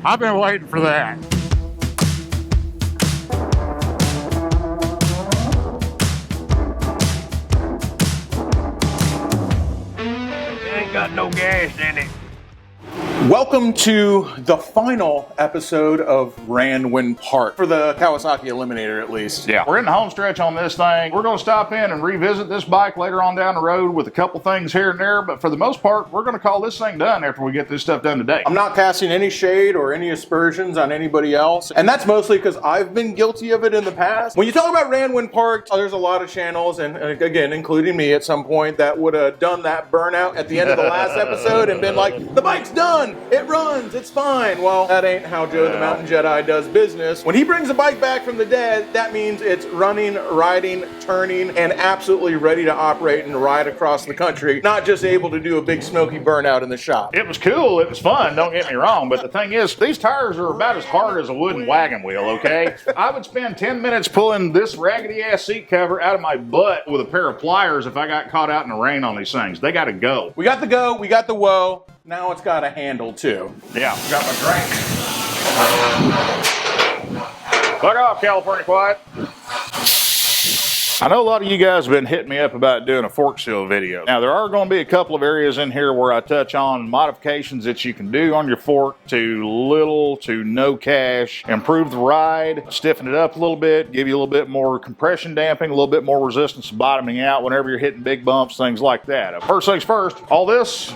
I've been waiting for that. Ain't got no gas in it. Welcome to the final episode of Randwin Park, for the Kawasaki Eliminator at least. Yeah, we're in the home stretch on this thing. We're going to stop in and revisit this bike later on down the road with a couple things here and there, but for the most part, we're going to call this thing done after we get this stuff done today. I'm not casting any shade or any aspersions on anybody else, and that's mostly because I've been guilty of it in the past. When you talk about Randwin Park, there's a lot of channels, and again, including me at some point, that would have done that burnout at the end of the last episode and been like, the bike's done! It runs, it's fine. Well, that ain't how Joe the Mountain Jedi does business. When he brings a bike back from the dead, that means it's running, riding, turning, and absolutely ready to operate and ride across the country, not just able to do a big smoky burnout in the shop. It was cool, it was fun, don't get me wrong, but the thing is, these tires are about as hard as a wooden wagon wheel, okay? I would spend 10 minutes pulling this raggedy-ass seat cover out of my butt with a pair of pliers if I got caught out in the rain on these things. They gotta go. We got the go, we got the whoa. Now it's got a handle too. Yeah, got my drink. Fuck off, California Quiet. I know a lot of you guys have been hitting me up about doing a fork seal video. Now, there are going to be a couple of areas in here where I touch on modifications that you can do on your fork to little to no cash, improve the ride, stiffen it up a little bit, give you a little bit more compression damping, a little bit more resistance to bottoming out whenever you're hitting big bumps, things like that. First things first, all this,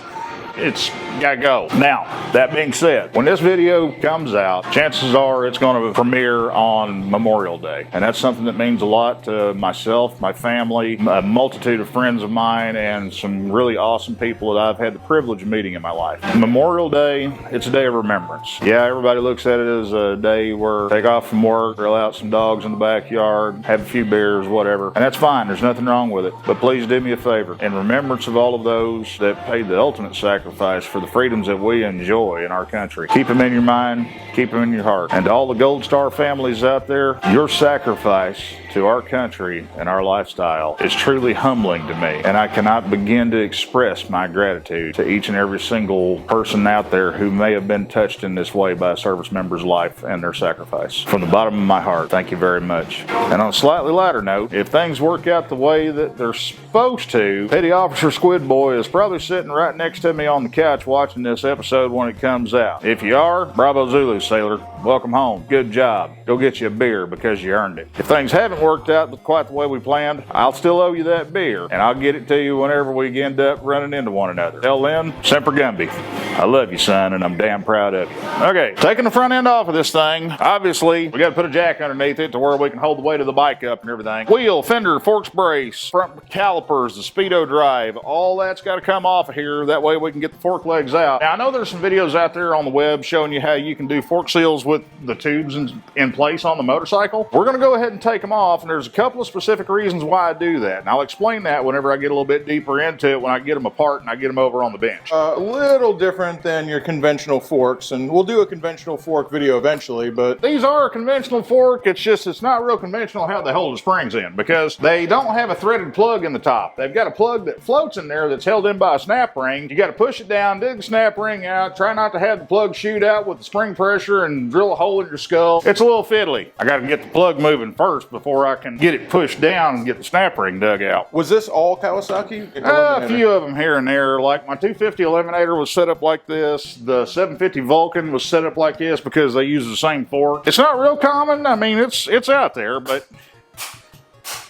it's gotta go. Now, that being said, when this video comes out, chances are it's going to premiere on Memorial Day. And that's something that means a lot to myself, my family, a multitude of friends of mine, and some really awesome people that I've had the privilege of meeting in my life. Memorial Day, it's a day of remembrance. Yeah, everybody looks at it as a day where take off from work, grill out some dogs in the backyard, have a few beers, whatever. And that's fine, there's nothing wrong with it. But please do me a favor. In remembrance of all of those that paid the ultimate sacrifice for the freedoms that we enjoy in our country. Keep them in your mind, keep them in your heart. And to all the Gold Star families out there, your sacrifice to our country and our lifestyle is truly humbling to me. And I cannot begin to express my gratitude to each and every single person out there who may have been touched in this way by a service member's life and their sacrifice. From the bottom of my heart, thank you very much. And on a slightly lighter note, if things work out the way that they're supposed to, Petty Officer Squid Boy is probably sitting right next to me on the couch watching this episode when it comes out. If you are, bravo Zulu, sailor. Welcome home. Good job. Go get you a beer because you earned it. If things haven't worked out quite the way we planned, I'll still owe you that beer, and I'll get it to you whenever we end up running into one another. Till then, Semper Gumby. I love you, son, and I'm damn proud of you. Okay, taking the front end off of this thing, obviously, we got to put a jack underneath it to where we can hold the weight of the bike up and everything. Wheel, fender, forks brace, front calipers, the speedo drive, all that's got to come off of here. That way we can get the fork legs out. Now, I know there's some videos out there on the web showing you how you can do fork seals with the tubes in place on the motorcycle. We're going to go ahead and take them off, and there's a couple of specific reasons why I do that. And I'll explain that whenever I get a little bit deeper into it when I get them apart and I get them over on the bench. A little different than your conventional forks, and we'll do a conventional fork video eventually, but these are a conventional fork. It's just, it's not real conventional how they hold the springs in, because they don't have a threaded plug in the top. They've got a plug that floats in there that's held in by a snap ring. You got to push it down, dig the snap ring out, try not to have the plug shoot out with the spring pressure and drill a hole in your skull. It's a little fiddly. I got to get the plug moving first before I can get it pushed down and get the snap ring dug out. Was this all Kawasaki? A few of them here and there. Like my 250 Eliminator was set up like this. The 750 Vulcan was set up like this because they use the same fork. It's not real common. I mean, it's out there, but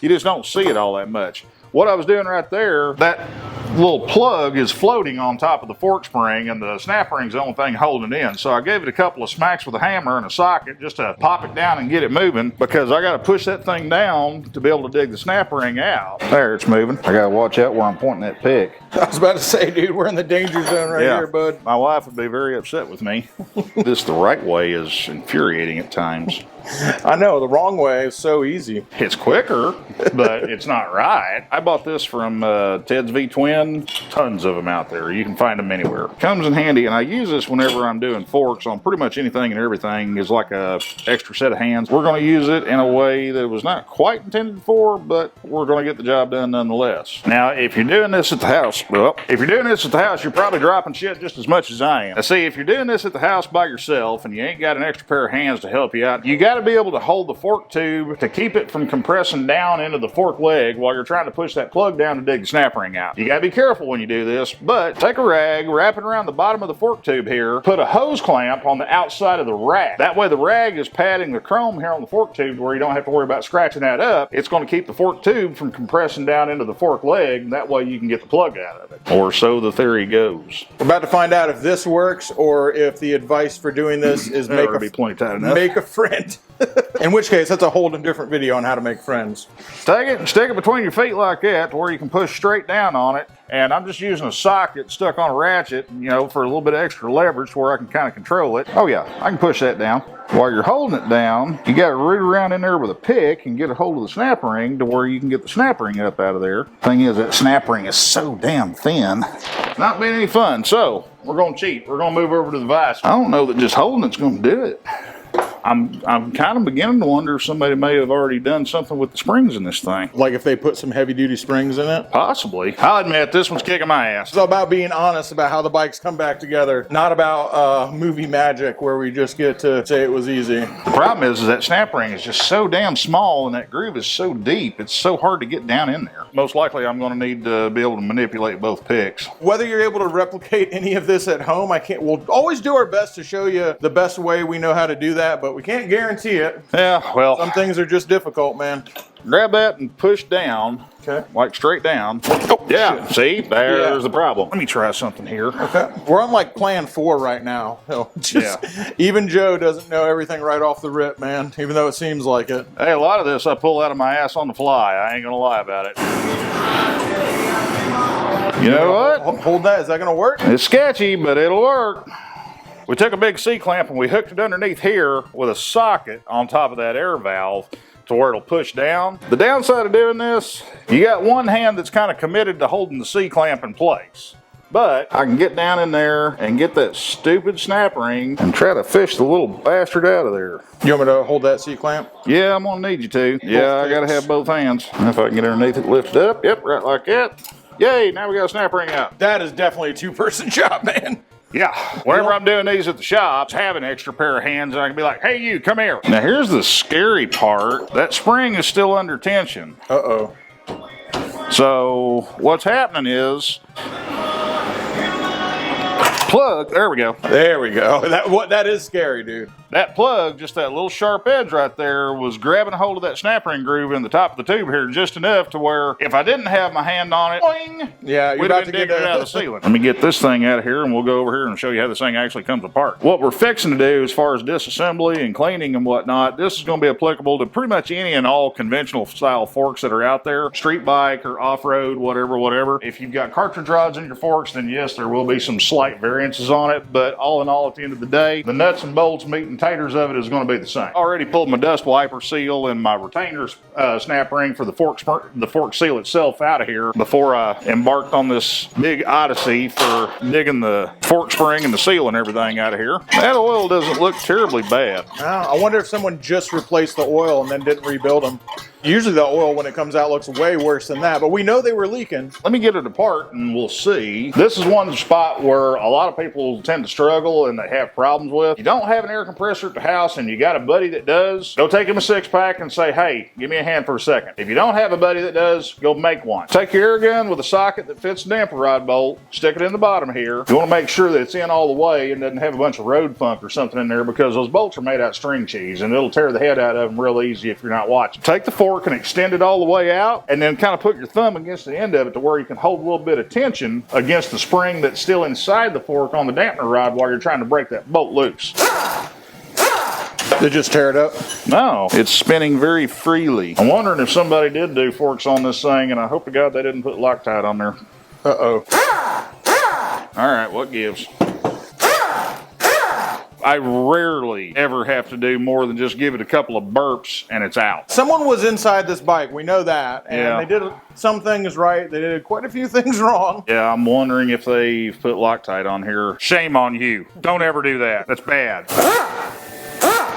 you just don't see it all that much. What I was doing right there, that little plug is floating on top of the fork spring, and the snap ring's the only thing holding it in. So I gave it a couple of smacks with a hammer and a socket just to pop it down and get it moving, because I got to push that thing down to be able to dig the snap ring out. There, it's moving. I got to watch out where I'm pointing that pick. I was about to say, dude, we're in the danger zone right here, bud. My wife would be very upset with me. This the right way is infuriating at times. I know, the wrong way is so easy. It's quicker, but it's not right. I bought this from Ted's V-Twin. Tons of them out there. You can find them anywhere. Comes in handy, and I use this whenever I'm doing forks on pretty much anything and everything. Is like a extra set of hands. We're going to use it in a way that it was not quite intended for, but we're going to get the job done nonetheless. Now, if you're doing this at the house, well, if you're doing this at the house, you're probably dropping shit just as much as I am. Now, see, if you're doing this at the house by yourself and you ain't got an extra pair of hands to help you out, you got to be able to hold the fork tube to keep it from compressing down into the fork leg while you're trying to push that plug down to dig the snap ring out. You got to be careful when you do this, but take a rag, wrap it around the bottom of the fork tube here, put a hose clamp on the outside of the rag. That way the rag is padding the chrome here on the fork tube where you don't have to worry about scratching that up. It's going to keep the fork tube from compressing down into the fork leg, and that way you can get the plug out of it. Or so the theory goes. We're about to find out if this works or if the advice for doing this is make a friend. In which case, that's a whole different video on how to make friends. Take it and stick it between your feet like that to where you can push straight down on it. And I'm just using a socket stuck on a ratchet, you know, for a little bit of extra leverage where I can kind of control it. Oh yeah, I can push that down. While you're holding it down, you got to root around in there with a pick and get a hold of the snap ring to where you can get the snap ring up out of there. Thing is, that snap ring is so damn thin. Not being any fun, so we're going to cheat. We're going to move over to the vise. I don't know that just holding it's going to do it. I'm kind of beginning to wonder if somebody may have already done something with the springs in this thing. Like if they put some heavy duty springs in it? Possibly. I'll admit this one's kicking my ass. It's all about being honest about how the bikes come back together, not about movie magic where we just get to say it was easy. The problem is that snap ring is just so damn small and that groove is so deep, it's so hard to get down in there. Most likely I'm going to need to be able to manipulate both picks. Whether you're able to replicate any of this at home, we'll always do our best to show you the best way we know how to do that, but we can't guarantee it. Yeah, well. Some things are just difficult, man. Grab that and push down. Okay. Like straight down. Oh, yeah. Shit. See? There's the problem. Let me try something here. Okay. We're on like plan 4 right now. Even Joe doesn't know everything right off the rip, man, even though it seems like it. Hey, a lot of this I pull out of my ass on the fly. I ain't going to lie about it. You know what? Hold that. Is that going to work? It's sketchy, but it'll work. We took a big C-clamp and we hooked it underneath here with a socket on top of that air valve to where it'll push down. The downside of doing this, you got one hand that's kind of committed to holding the C-clamp in place. But I can get down in there and get that stupid snap ring and try to fish the little bastard out of there. You want me to hold that C-clamp? Yeah, I'm gonna need you to. Yeah, I gotta have both hands. If I can get underneath it, lift it up. Yep, right like that. Yay, now we got a snap ring out. That is definitely a 2-person job, man. Yeah, whenever I'm doing these at the shops, have an extra pair of hands and I can be like, hey you, come here. Now here's the scary part. That spring is still under tension. Uh-oh. So what's happening is, plug, there we go. There we go. That is scary, dude. That plug, just that little sharp edge right there, was grabbing a hold of that snap ring groove in the top of the tube here just enough to where if I didn't have my hand on it, boing, yeah, you're we'd about have to been get digging it out of the ceiling. Let me get this thing out of here and we'll go over here and show you how this thing actually comes apart. What we're fixing to do as far as disassembly and cleaning and whatnot, this is going to be applicable to pretty much any and all conventional style forks that are out there, street bike or off-road, whatever. If you've got cartridge rods in your forks, then yes, there will be some slight variances on it, but all in all, at the end of the day, the nuts and bolts, meat and taters of it is going to be the same. Already pulled my dust wiper seal and my retainer snap ring for the fork seal itself out of here before I embarked on this big odyssey for digging the fork spring and the seal and everything out of here. That oil doesn't look terribly bad. I wonder if someone just replaced the oil and then didn't rebuild them. Usually the oil when it comes out looks way worse than that, but we know they were leaking. Let me get it apart and we'll see. This is one spot where a lot of people tend to struggle and they have problems with. You don't have an air compressor at the house and you got a buddy that does, go take him a 6-pack and say, hey, give me a hand for a second. If you don't have a buddy that does, go make one. Take your air gun with a socket that fits the damper rod bolt, stick it in the bottom here. You want to make sure that it's in all the way and doesn't have a bunch of road funk or something in there because those bolts are made out of string cheese and it'll tear the head out of them real easy if you're not watching. Take the fork and extend it all the way out and then kind of put your thumb against the end of it to where you can hold a little bit of tension against the spring that's still inside the fork on the dampener rod while you're trying to break that bolt loose. They just tear it up? No, it's spinning very freely. I'm wondering if somebody did do forks on this thing and I hope to God they didn't put Loctite on there. Uh-oh. All right, what gives? I rarely ever have to do more than just give it a couple of burps and it's out. Someone was inside this bike, we know that, and they did some things right, they did quite a few things wrong. Yeah, I'm wondering if they put Loctite on here. Shame on you. Don't ever do that. That's bad.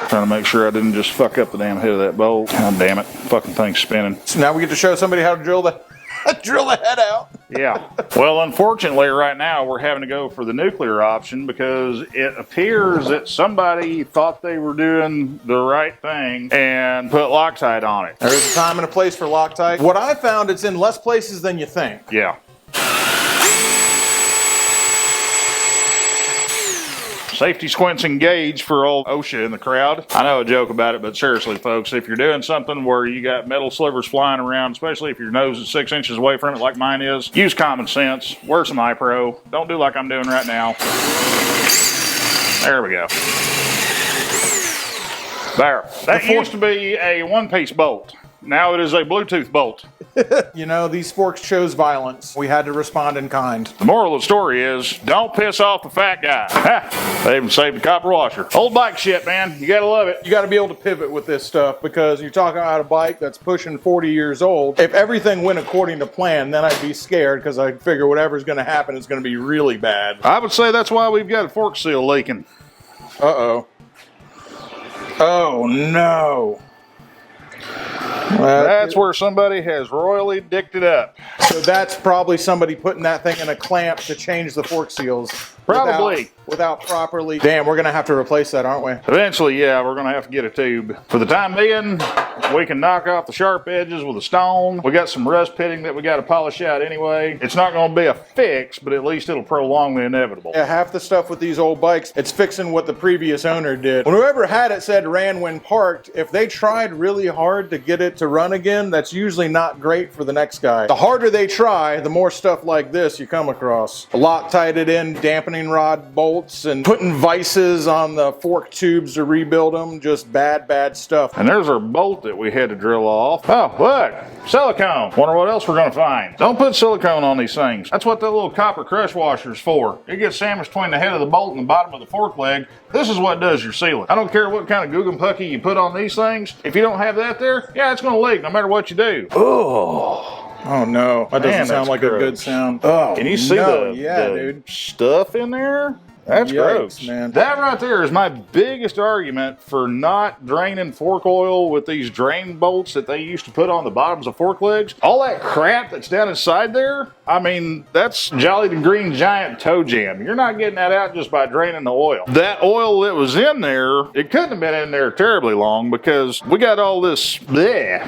Trying to make sure I didn't just fuck up the damn head of that bolt. God damn it. Fucking thing's spinning. So now we get to show somebody how to drill the head out. Yeah. Well, unfortunately, right now we're having to go for the nuclear option because it appears that somebody thought they were doing the right thing and put Loctite on it. There's a time and a place for Loctite. What I found, it's in less places than you think. Yeah. Safety squints engaged for old OSHA in the crowd. I know a joke about it, but seriously, folks, if you're doing something where you got metal slivers flying around, especially if your nose is 6 inches away from it like mine is, use common sense. Wear some iPro. Don't do like I'm doing right now. There we go. There. That used to be a one-piece bolt. Now it is a Bluetooth bolt. You know, these forks chose violence. We had to respond in kind. The moral of the story is, don't piss off the fat guy. Ha! They even saved the copper washer. Old bike shit, man. You gotta love it. You gotta be able to pivot with this stuff because you're talking about a bike that's pushing 40 years old. If everything went according to plan, then I'd be scared because I figure whatever's gonna happen is gonna be really bad. I would say that's why we've got a fork seal leaking. Uh-oh. Oh, no. That's where somebody has royally dicked it up. So that's probably somebody putting that thing in a clamp to change the fork seals. Probably. Without properly. Damn, we're going to have to replace that, aren't we? Eventually, yeah, we're going to have to get a tube. For the time being, we can knock off the sharp edges with a stone. We got some rust pitting that we got to polish out anyway. It's not going to be a fix, but at least it'll prolong the inevitable. Yeah, half the stuff with these old bikes, it's fixing what the previous owner did. When whoever had it said ran when parked, if they tried really hard to get it to run again, that's usually not great for the next guy. The harder they try, the more stuff like this you come across. Loctited in, dampening rod bolts, and putting vices on the fork tubes to rebuild them. Just bad stuff. And there's our bolt that we had to drill off. Oh, look, silicone. Wonder what else we're going to find. Don't put silicone on these things. That's what that little copper crush washer's for. It gets sandwiched between the head of the bolt and the bottom of the fork leg. This is what does your sealant. I don't care what kind of Guggenpucky you put on these things. If you don't have that there, yeah, it's going to leak no matter what you do. Oh. Oh no, that doesn't sound like a good sound. Oh, can you see the stuff in there? That's gross, man. That right there is my biggest argument for not draining fork oil with these drain bolts that they used to put on the bottoms of fork legs. All that crap that's down inside there, I mean, that's Jolly the Green Giant toe jam. You're not getting that out just by draining the oil. That oil that was in there, it couldn't have been in there terribly long because we got all this bleh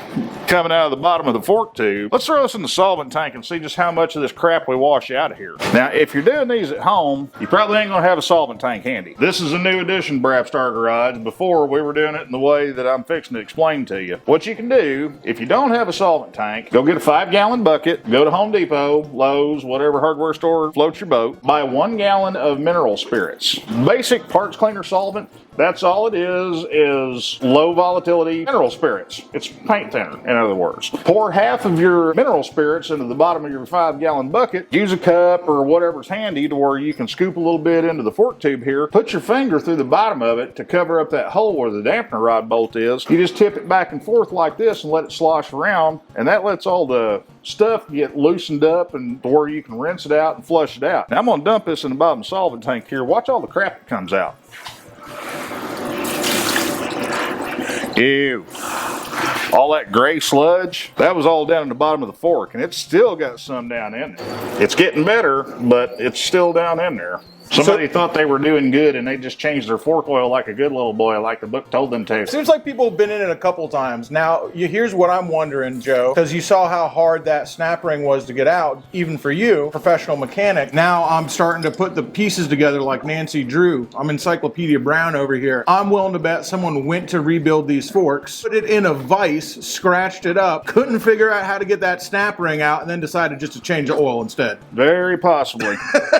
coming out of the bottom of the fork tube. Let's throw this in the solvent tank and see just how much of this crap we wash out of here. Now, if you're doing these at home, you probably ain't gonna have a solvent tank handy. This is a new addition, Brapstar Garage. Before, we were doing it in the way that I'm fixing to explain to you. What you can do, if you don't have a solvent tank, go get a 5-gallon bucket, go to Home Depot, Lowe's, whatever hardware store floats your boat, buy 1 gallon of mineral spirits. Basic parts cleaner solvent. That's all it is low volatility mineral spirits. It's paint thinner, in other words. Pour half of your mineral spirits into the bottom of your 5-gallon bucket. Use a cup or whatever's handy to where you can scoop a little bit into the fork tube here. Put your finger through the bottom of it to cover up that hole where the dampener rod bolt is. You just tip it back and forth like this and let it slosh around, and that lets all the stuff get loosened up and to where you can rinse it out and flush it out. Now I'm going to dump this in the bottom solvent tank here. Watch all the crap that comes out. Ew. All that gray sludge, that was all down in the bottom of the fork, and it's still got some down in there. It's getting better, but it's still down in there. Somebody thought they were doing good and they just changed their fork oil like a good little boy, like the book told them to. Seems like people have been in it a couple times. Now, here's what I'm wondering, Joe, because you saw how hard that snap ring was to get out, even for you, professional mechanic. Now I'm starting to put the pieces together like Nancy Drew. I'm Encyclopedia Brown over here. I'm willing to bet someone went to rebuild these forks, put it in a vise, scratched it up, couldn't figure out how to get that snap ring out, and then decided just to change the oil instead. Very possibly.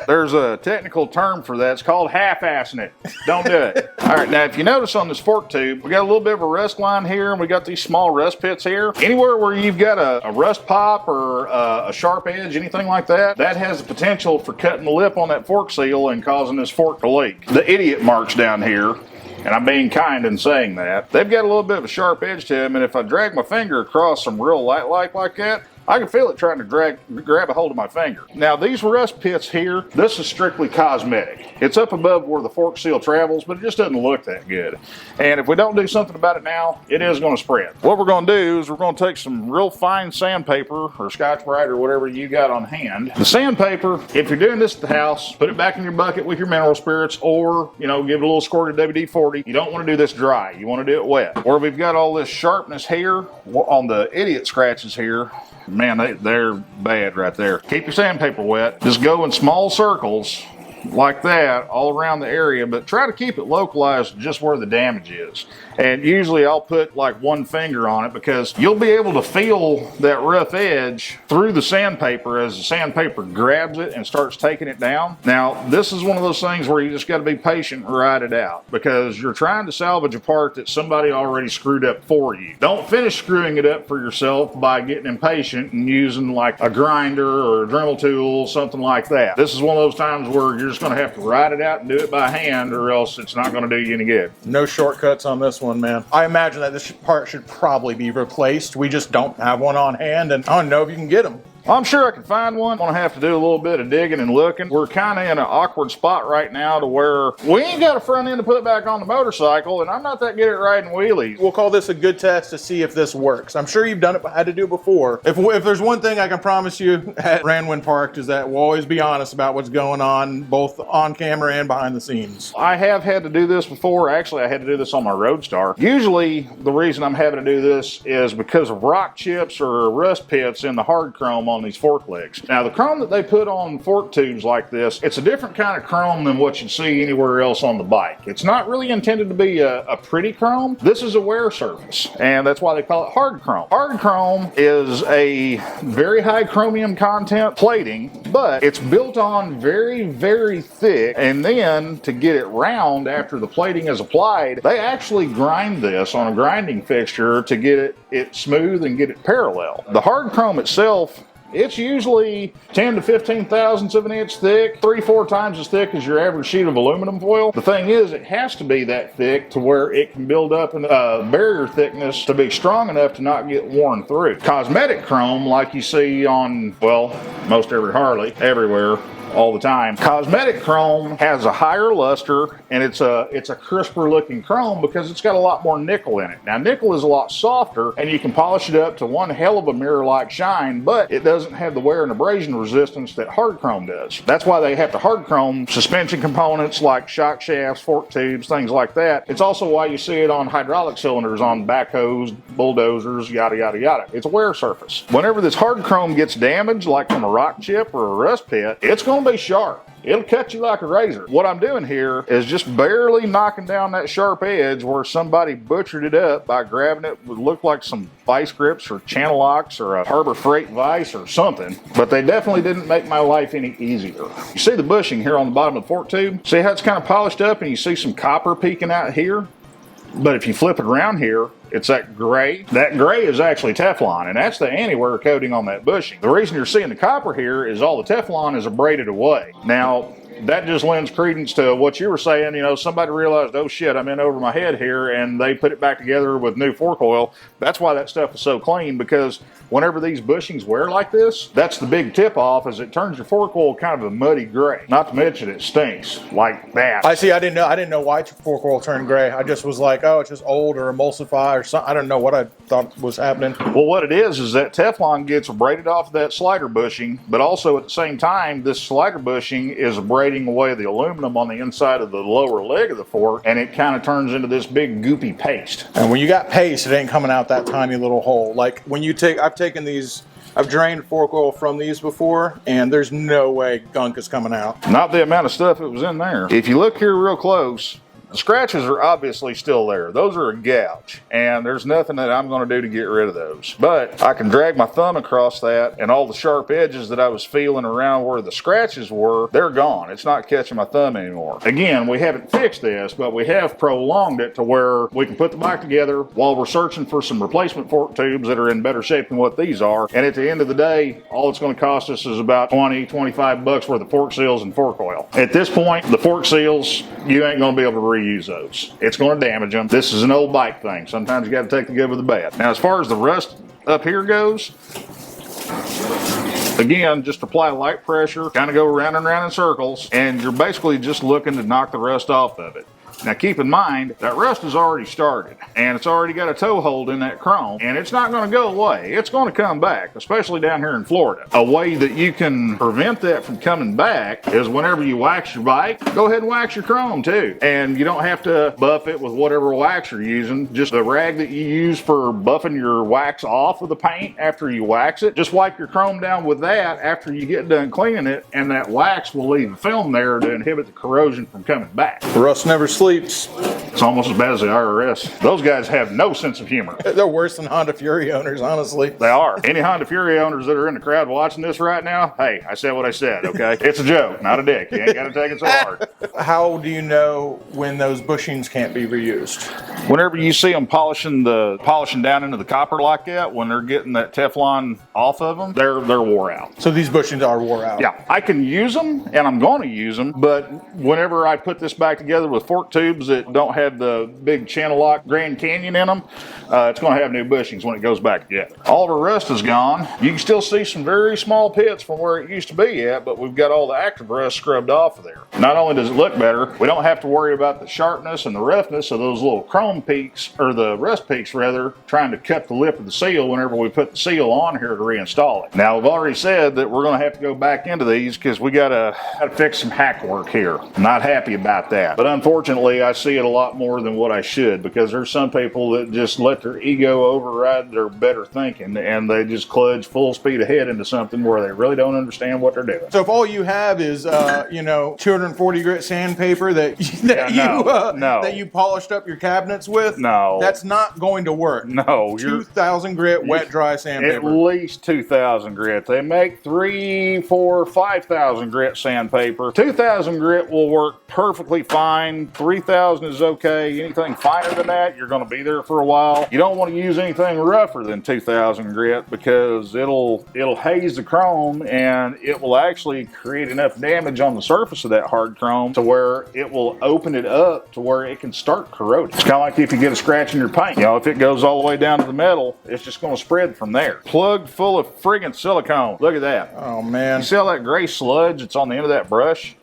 There's a technical term term for that. It's called half-assing it. Don't do it. All right, now if you notice on this fork tube, we got a little bit of a rust line here, and we got these small rust pits here. Anywhere where you've got a rust pop or a sharp edge, anything like that, that has the potential for cutting the lip on that fork seal and causing this fork to leak. The idiot marks down here, and I'm being kind in saying that, they've got a little bit of a sharp edge to them, and if I drag my finger across some real light like that, I can feel it trying to grab a hold of my finger. Now these rust pits here, this is strictly cosmetic. It's up above where the fork seal travels, but it just doesn't look that good. And if we don't do something about it now, it is going to spread. What we're going to do is we're going to take some real fine sandpaper or Scotch-Brite or whatever you got on hand. The sandpaper, if you're doing this at the house, put it back in your bucket with your mineral spirits, or, you know, give it a little squirt of WD-40. You don't want to do this dry. You want to do it wet. Or we've got all this sharpness here on the idiot scratches here. Man, they're bad right there. Keep your sandpaper wet. Just go in small circles like that all around the area, but try to keep it localized just where the damage is. And usually I'll put like one finger on it because you'll be able to feel that rough edge through the sandpaper as the sandpaper grabs it and starts taking it down. Now, this is one of those things where you just got to be patient and ride it out because you're trying to salvage a part that somebody already screwed up for you. Don't finish screwing it up for yourself by getting impatient and using like a grinder or a Dremel tool, something like that. This is one of those times where you're just going to have to ride it out and do it by hand, or else it's not going to do you any good. No shortcuts on this one, man. I imagine that this part should probably be replaced. We just don't have one on hand, and I don't know if you can get them. I'm sure I can find one. I'm gonna have to do a little bit of digging and looking. We're kind of in an awkward spot right now to where we ain't got a front end to put back on the motorcycle, and I'm not that good at riding wheelies. We'll call this a good test to see if this works. I'm sure you've done it, had to do it before. If there's one thing I can promise you at Ranwin Park is that we'll always be honest about what's going on, both on camera and behind the scenes. I have had to do this before. Actually, I had to do this on my Roadstar. Usually, the reason I'm having to do this is because of rock chips or rust pits in the hard chrome on these fork legs. Now, the chrome that they put on fork tubes like this, it's a different kind of chrome than what you see anywhere else on the bike. It's not really intended to be a pretty chrome. This is a wear surface, and that's why they call it hard chrome. Hard chrome is a very high chromium content plating, but it's built on very, very thick, and then to get it round after the plating is applied, they actually grind this on a grinding fixture to get it smooth and get it parallel. The hard chrome itself, it's usually 10 to 15 thousandths of an inch thick, 3-4 times as thick as your average sheet of aluminum foil. The thing is, it has to be that thick to where it can build up in barrier thickness to be strong enough to not get worn through. Cosmetic chrome, like you see on, well, most every Harley, everywhere, all the time. Cosmetic chrome has a higher luster, and it's a crisper looking chrome because it's got a lot more nickel in it. Now, nickel is a lot softer, and you can polish it up to one hell of a mirror-like shine, but it doesn't have the wear and abrasion resistance that hard chrome does. That's why they have to hard chrome suspension components like shock shafts, fork tubes, things like that. It's also why you see it on hydraulic cylinders on backhoes, bulldozers, yada, yada, yada. It's a wear surface. Whenever this hard chrome gets damaged, like from a rock chip or a rust pit, it's going to be sharp. It'll cut you like a razor. What I'm doing here is just barely knocking down that sharp edge where somebody butchered it up by grabbing it. It would look like some vice grips or channel locks or a Harbor Freight vise or something, but they definitely didn't make my life any easier. You see the bushing here on the bottom of the fork tube? See how it's kind of polished up and you see some copper peeking out here? But if you flip it around here, it's that gray. That gray is actually Teflon, and that's the anti-wear coating on that bushing. The reason you're seeing the copper here is all the Teflon is abraded away. Now, that just lends credence to what you were saying. You know, somebody realized, oh shit, I'm in over my head here, and they put it back together with new fork oil. That's why that stuff is so clean, because whenever these bushings wear like this, that's the big tip off, is it turns your fork oil kind of a muddy gray. Not to mention it stinks like that. I see. I didn't know why fork oil turned gray. I just was like, oh, it's just old or emulsify or something. I don't know what I thought was happening. Well, what it is that Teflon gets abraded off of that slider bushing, but also at the same time, this slider bushing is abrading away the aluminum on the inside of the lower leg of the fork, and it kind of turns into this big goopy paste. And when you got paste, it ain't coming out that tiny little hole. Like when you I've taken these, I've drained fork oil from these before, and there's no way gunk is coming out. Not the amount of stuff that was in there. If you look here real close, The scratches are obviously still there. Those are a gouge, and there's nothing that I'm going to do to get rid of those. But I can drag my thumb across that, and all the sharp edges that I was feeling around where the scratches were, they're gone. It's not catching my thumb anymore. Again, we haven't fixed this, but we have prolonged it to where we can put the bike together while we're searching for some replacement fork tubes that are in better shape than what these are. And at the end of the day, all it's going to cost us is about 20, 25 bucks worth of fork seals and fork oil. At this point, the fork seals, you ain't going to be able to reuse those. It's going to damage them. This is an old bike thing. Sometimes you got to take the good with the bad. Now, as far as the rust up here goes, again, just apply light pressure, kind of go around and around in circles, and you're basically just looking to knock the rust off of it. Now keep in mind, that rust has already started, and it's already got a toe hold in that chrome, and it's not going to go away. It's going to come back, especially down here in Florida. A way that you can prevent that from coming back is whenever you wax your bike, go ahead and wax your chrome too. And you don't have to buff it with whatever wax you're using. Just the rag that you use for buffing your wax off of the paint after you wax it, just wipe your chrome down with that after you get done cleaning it, and that wax will leave a film there to inhibit the corrosion from coming back. Rust never sleeps. It's almost as bad as the IRS. Those guys have no sense of humor. They're worse than Honda Fury owners, honestly. They are. Any Honda Fury owners that are in the crowd watching this right now, hey, I said what I said, okay? It's a joke, not a dick. You ain't got to take it so hard. How do you know when those bushings can't be reused? Whenever you see them polishing down into the copper like that, when they're getting that Teflon off of them, they're wore out. So these bushings are wore out? Yeah, I can use them, and I'm going to use them, but whenever I put this back together with fork tubes that don't have the big channel lock Grand Canyon in them, it's going to have new bushings when it goes back together. All the rust is gone. You can still see some very small pits from where it used to be at, but we've got all the active rust scrubbed off of there. Not only does it look better, we don't have to worry about the sharpness and the roughness of those little chrome peaks, or the rust peaks rather, trying to cut the lip of the seal whenever we put the seal on here to reinstall it. Now, we've already said that we're going to have to go back into these because we got to fix some hack work here. I'm not happy about that, but unfortunately, I see it a lot more than what I should, because there's some people that just let their ego override their better thinking, and they just cludge full speed ahead into something where they really don't understand what they're doing. So if all you have is 240 grit sandpaper that you polished up your cabinets with, that's not going to work. No, 2,000 grit wet dry sandpaper. At least 2,000 grit. They make 3, 4, 5,000 grit sandpaper. 2,000 grit will work perfectly fine. 3,000 is okay. Anything finer than that, you're going to be there for a while. You don't want to use anything rougher than 2,000 grit because it'll haze the chrome, and it will actually create enough damage on the surface of that hard chrome to where it will open it up to where it can start corroding. It's kind of like if you get a scratch in your paint. You know, if it goes all the way down to the metal, it's just going to spread from there. Plugged full of friggin' silicone. Look at that. Oh man. You see all that gray sludge that's on the end of that brush?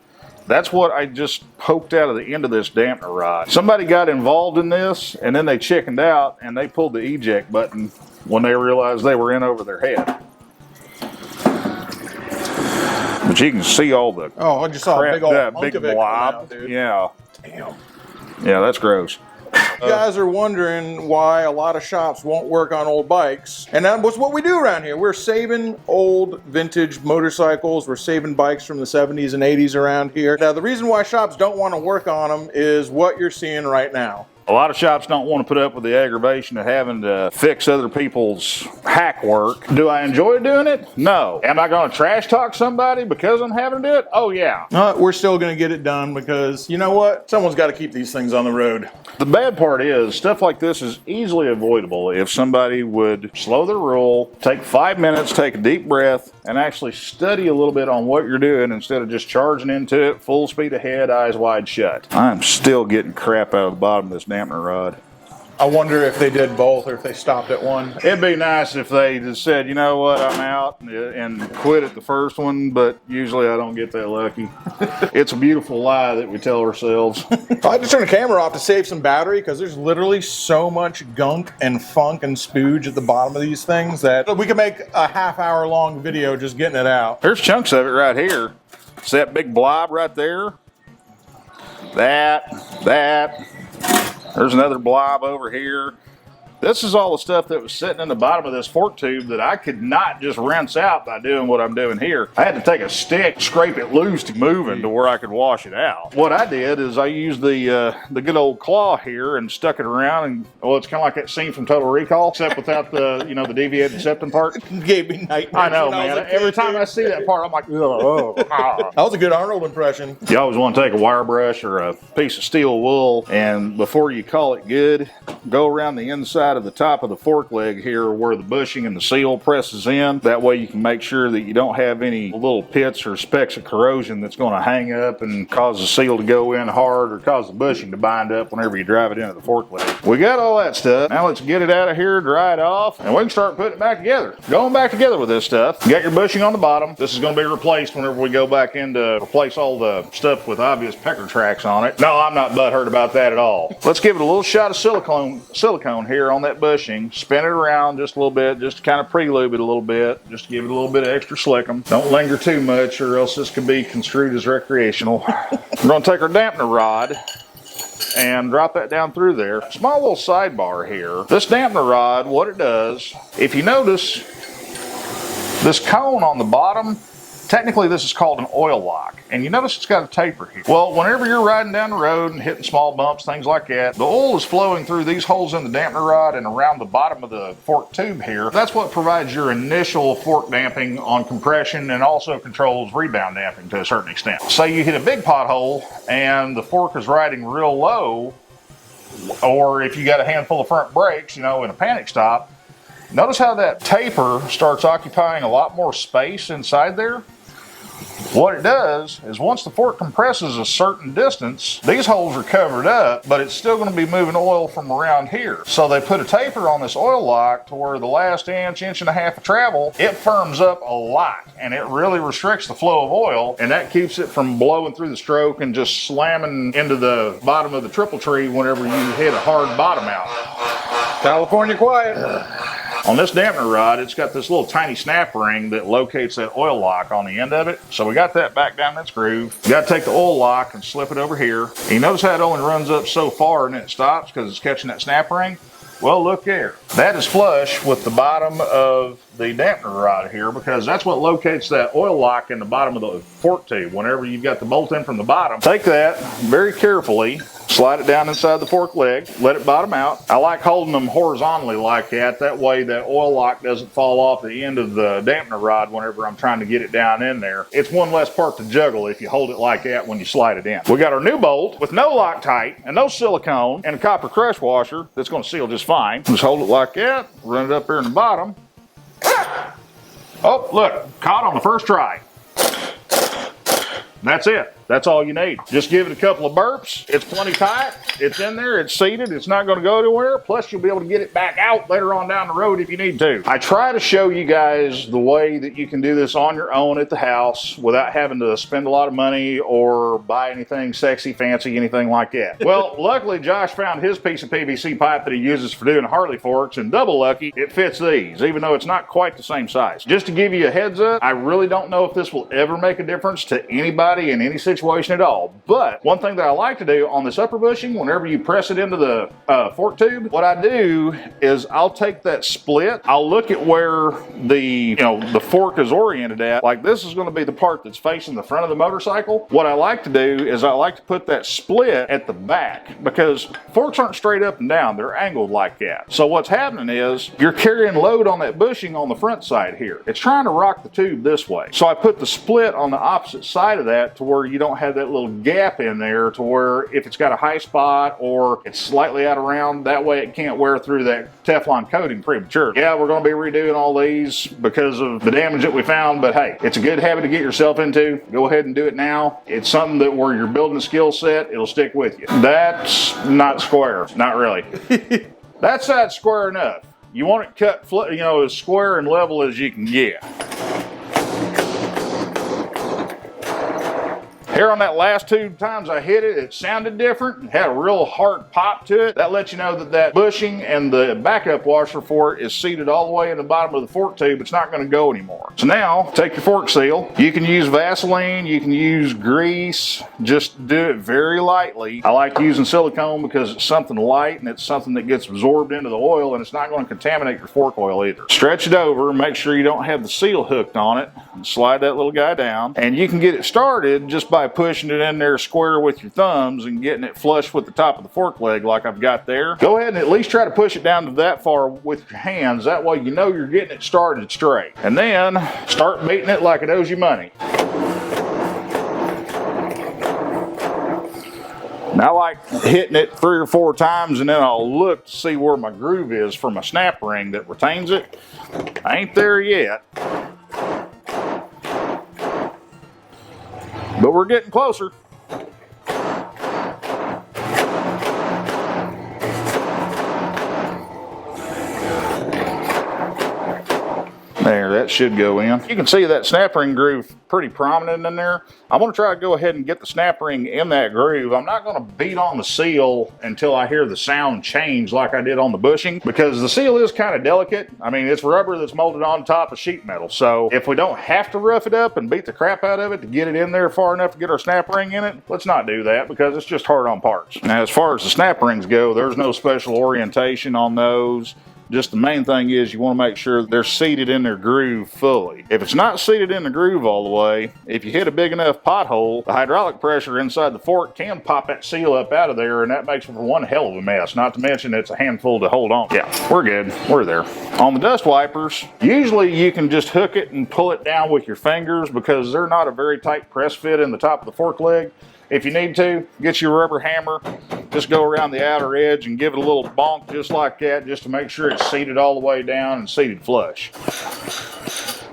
That's what I just poked out of the end of this dampener rod. Somebody got involved in this, and then they chickened out, and they pulled the eject button when they realized they were in over their head. But you can see all the I just saw a big old hunk of it blob. come out, dude. Yeah. Damn. Yeah, that's gross. You guys are wondering why a lot of shops won't work on old bikes. And that's what we do around here. We're saving old vintage motorcycles. We're saving bikes from the 70s and 80s around here. Now, the reason why shops don't want to work on them is what you're seeing right now. A lot of shops don't want to put up with the aggravation of having to fix other people's hack work. Do I enjoy doing it? No. Am I going to trash talk somebody because I'm having to do it? Oh, yeah. We're still going to get it done because, you know what? Someone's got to keep these things on the road. The bad part is, stuff like this is easily avoidable if somebody would slow their roll, take 5 minutes, take a deep breath, and actually study a little bit on what you're doing instead of just charging into it full speed ahead, eyes wide shut. I'm still getting crap out of the bottom of this dampener rod. I wonder if they did both or if they stopped at one. It'd be nice if they just said, you know what, I'm out, and quit at the first one, but usually I don't get that lucky. It's a beautiful lie that we tell ourselves. I just turned the camera off to save some battery because there's literally so much gunk and funk and spooge at the bottom of these things that we could make a half-hour-long video just getting it out. There's chunks of it right here. See that big blob right there? That. There's another blob over here. This is all the stuff that was sitting in the bottom of this fork tube that I could not just rinse out by doing what I'm doing here. I had to take a stick, scrape it loose to move it to where I could wash it out. What I did is I used the good old claw here and stuck it around, and well, it's kind of like that scene from Total Recall, except without the the deviated septum part. Gave me nightmares. I know, man. Every time I see that part, I'm like, oh. That was a good Arnold impression. You always want to take a wire brush or a piece of steel wool, and before you call it good, go around the inside of the top of the fork leg here where the bushing and the seal presses in. That way you can make sure that you don't have any little pits or specks of corrosion that's going to hang up and cause the seal to go in hard or cause the bushing to bind up whenever you drive it into the fork leg. We got all that stuff. Now let's get it out of here, dry it off, and we can start putting it back together. Going back together with this stuff. You got your bushing on the bottom. This is going to be replaced whenever we go back in to replace all the stuff with obvious pecker tracks on it. No, I'm not butthurt about that at all. Let's give it a little shot of silicone here on that bushing. Spin it around just a little bit, just to kind of pre-lube it a little bit, just to give it a little bit of extra slickum. Don't linger too much or else this could be construed as recreational. We're going to take our dampener rod and drop that down through there. Small little sidebar here. This dampener rod, what it does, if you notice, this cone on the bottom, technically this is called an oil lock. And you notice it's got a taper here. Well, whenever you're riding down the road and hitting small bumps, things like that, the oil is flowing through these holes in the dampener rod and around the bottom of the fork tube here. That's what provides your initial fork damping on compression and also controls rebound damping to a certain extent. Say you hit a big pothole and the fork is riding real low, or if you got a handful of front brakes, in a panic stop, notice how that taper starts occupying a lot more space inside there. What it does is once the fork compresses a certain distance, these holes are covered up, but it's still going to be moving oil from around here. So they put a taper on this oil lock to where the last inch and a half of travel, it firms up a lot, and it really restricts the flow of oil, and that keeps it from blowing through the stroke and just slamming into the bottom of the triple tree whenever you hit a hard bottom out. California quiet. On this dampener rod, it's got this little tiny snap ring that locates that oil lock on the end of it. So we got that back down in its groove. You got to take the oil lock and slip it over here. And you notice how it only runs up so far and then it stops because it's catching that snap ring? Well, look there. That is flush with the bottom of the dampener rod here because that's what locates that oil lock in the bottom of the fork tube. Whenever you've got the bolt in from the bottom, take that very carefully, slide it down inside the fork leg, let it bottom out. I like holding them horizontally like that. That way that oil lock doesn't fall off the end of the dampener rod whenever I'm trying to get it down in there. It's one less part to juggle if you hold it like that when you slide it in. We got our new bolt with no Loctite and no silicone and a copper crush washer that's going to seal just fine. Just hold it like that, run it up here in the bottom. Oh, look, caught on the first try. That's it. That's all you need. Just give it a couple of burps. It's plenty tight. It's in there. It's seated. It's not going to go anywhere. Plus, you'll be able to get it back out later on down the road if you need to. I try to show you guys the way that you can do this on your own at the house without having to spend a lot of money or buy anything sexy, fancy, anything like that. Well, luckily, Josh found his piece of PVC pipe that he uses for doing Harley forks, and double lucky, it fits these, even though it's not quite the same size. Just to give you a heads up, I really don't know if this will ever make a difference to anybody in any situation at all. But one thing that I like to do on this upper bushing, whenever you press it into the fork tube, what I do is I'll take that split, I'll look at where the the fork is oriented at. Like this is going to be the part that's facing the front of the motorcycle. What I like to do is I like to put that split at the back because forks aren't straight up and down, they're angled like that. So what's happening is you're carrying load on that bushing on the front side here. It's trying to rock the tube this way. So I put the split on the opposite side of that to where you don't have that little gap in there to where if it's got a high spot or it's slightly out of round, that way it can't wear through that Teflon coating premature. Yeah, we're going to be redoing all these because of the damage that we found, but hey, it's a good habit to get yourself into. Go ahead and do it now. It's something that where you're building a skill set, it'll stick with you. That's not square. Not really. That side's square enough. You want it cut, as square and level as you can get. Here on that last 2 times I hit it, it sounded different. It had a real hard pop to it. That lets you know that that bushing and the backup washer for it is seated all the way in the bottom of the fork tube. It's not going to go anymore. So now, take your fork seal. You can use Vaseline, you can use grease. Just do it very lightly. I like using silicone because it's something light and it's something that gets absorbed into the oil, and it's not going to contaminate your fork oil either. Stretch it over, make sure you don't have the seal hooked on it, and slide that little guy down. And you can get it started just by pushing it in there square with your thumbs and getting it flush with the top of the fork leg like I've got there. Go ahead and at least try to push it down to that far with your hands. That way you know you're getting it started straight. And then start beating it like it owes you money. Now I like hitting it 3 or 4 times, and then I'll look to see where my groove is for my snap ring that retains it. I ain't there yet, but we're getting closer. There, that should go in. You can see that snap ring groove pretty prominent in there. I'm going to try to go ahead and get the snap ring in that groove. I'm not going to beat on the seal until I hear the sound change like I did on the bushing, because the seal is kind of delicate. I mean, it's rubber that's molded on top of sheet metal. So if we don't have to rough it up and beat the crap out of it to get it in there far enough to get our snap ring in it, let's not do that, because it's just hard on parts. Now, as far as the snap rings go, there's no special orientation on those. Just the main thing is you want to make sure they're seated in their groove fully. If it's not seated in the groove all the way, if you hit a big enough pothole, the hydraulic pressure inside the fork can pop that seal up out of there, and that makes for one hell of a mess. Not to mention it's a handful to hold on. Yeah, we're good. We're there. On the dust wipers, usually you can just hook it and pull it down with your fingers because they're not a very tight press fit in the top of the fork leg. If you need to, get your rubber hammer, just go around the outer edge and give it a little bonk just like that, just to make sure it's seated all the way down and seated flush.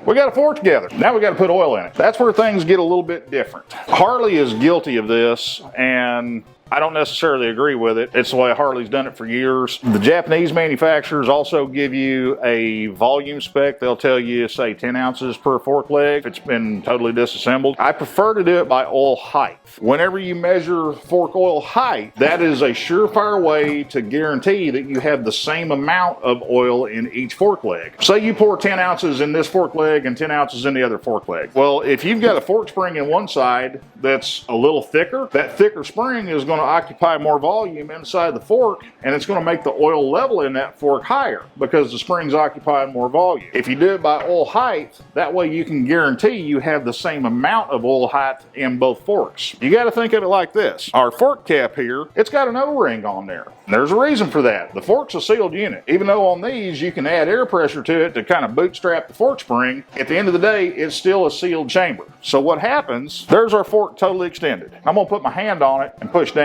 We got a fork together. Now we got to put oil in it. That's where things get a little bit different. Harley is guilty of this, and I don't necessarily agree with it. It's the way Harley's done it for years. The Japanese manufacturers also give you a volume spec. They'll tell you, say, 10 ounces per fork leg if it's been totally disassembled. I prefer to do it by oil height. Whenever you measure fork oil height, that is a surefire way to guarantee that you have the same amount of oil in each fork leg. Say you pour 10 ounces in this fork leg and 10 ounces in the other fork leg. Well, if you've got a fork spring in one side that's a little thicker, that thicker spring is going to occupy more volume inside the fork, and it's going to make the oil level in that fork higher because the spring's occupying more volume. If you do it by oil height, that way you can guarantee you have the same amount of oil height in both forks. You got to think of it like this. Our fork cap here, it's got an O-ring on there. There's a reason for that. The fork's a sealed unit. Even though on these you can add air pressure to it to kind of bootstrap the fork spring, at the end of the day, it's still a sealed chamber. So what happens, there's our fork totally extended. I'm going to put my hand on it and push down.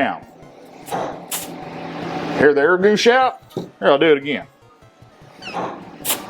Hear the air goose out? Here, I'll do it again.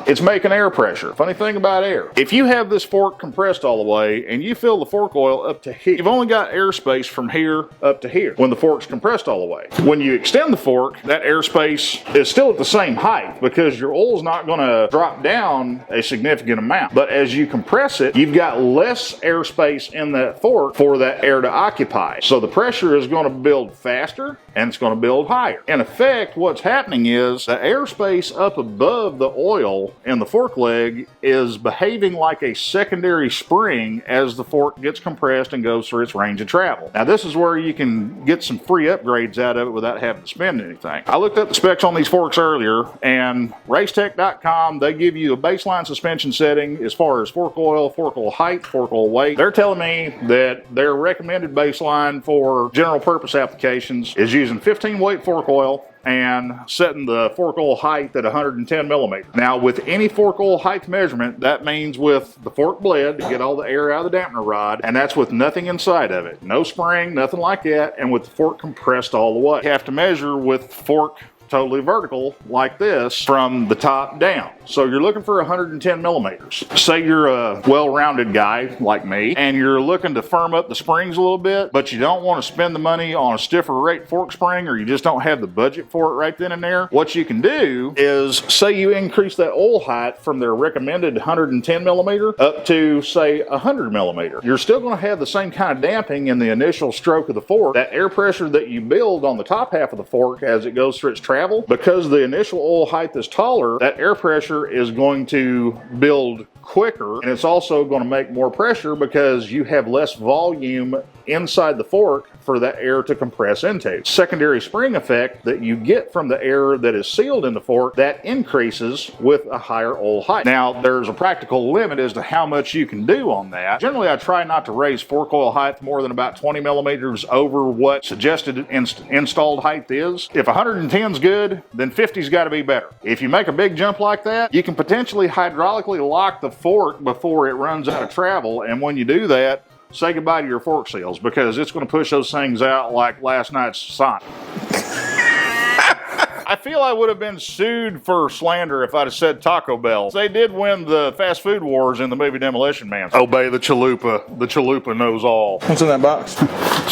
It's making air pressure. Funny thing about air, if you have this fork compressed all the way and you fill the fork oil up to here, you've only got airspace from here up to here when the fork's compressed all the way. When you extend the fork, that airspace is still at the same height because your oil's not going to drop down a significant amount. But as you compress it, you've got less airspace in that fork for that air to occupy. So the pressure is going to build faster and it's going to build higher. In effect, what's happening is the airspace up above the oil in the fork leg is behaving like a secondary spring as the fork gets compressed and goes through its range of travel. Now this is where you can get some free upgrades out of it without having to spend anything. I looked up the specs on these forks earlier, and racetech.com, they give you a baseline suspension setting as far as fork oil height, fork oil weight. They're telling me that their recommended baseline for general purpose applications is using 15 weight fork oil and setting the fork oil height at 110 millimeters. Now with any fork oil height measurement, that means with the fork bled to get all the air out of the dampener rod, and that's with nothing inside of it. No spring, nothing like that, and with the fork compressed all the way. You have to measure with fork totally vertical like this from the top down. So you're looking for 110 millimeters. Say you're a well-rounded guy like me, and you're looking to firm up the springs a little bit, but you don't want to spend the money on a stiffer rate fork spring, or you just don't have the budget for it right then and there. What you can do is, say you increase that oil height from their recommended 110 millimeter up to, say, 100 millimeter. You're still going to have the same kind of damping in the initial stroke of the fork. That air pressure that you build on the top half of the fork as it goes through its travel, because the initial oil height is taller, that air pressure is going to build quicker, and it's also going to make more pressure because you have less volume inside the fork for that air to compress into. Secondary spring effect that you get from the air that is sealed in the fork, that increases with a higher oil height. Now, there's a practical limit as to how much you can do on that. Generally, I try not to raise fork oil height more than about 20 millimeters over what suggested installed height is. If 110 is good, then 50's got to be better. If you make a big jump like that, you can potentially hydraulically lock the fork before it runs out of travel, and when you do that, say goodbye to your fork seals, because it's going to push those things out like last night's Sonic. I feel I would have been sued for slander if I'd have said Taco Bell. They did win the fast food wars in the movie Demolition Man. Obey the chalupa. The chalupa knows all. What's in that box?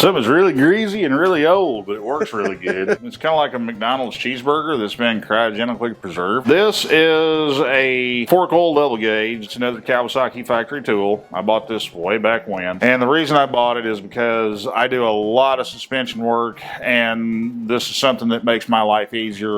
Something's really greasy and really old, but it works really good. It's kind of like a McDonald's cheeseburger that's been cryogenically preserved. This is a fork oil double gauge. It's another Kawasaki factory tool. I bought this way back when. And the reason I bought it is because I do a lot of suspension work, and this is something that makes my life easier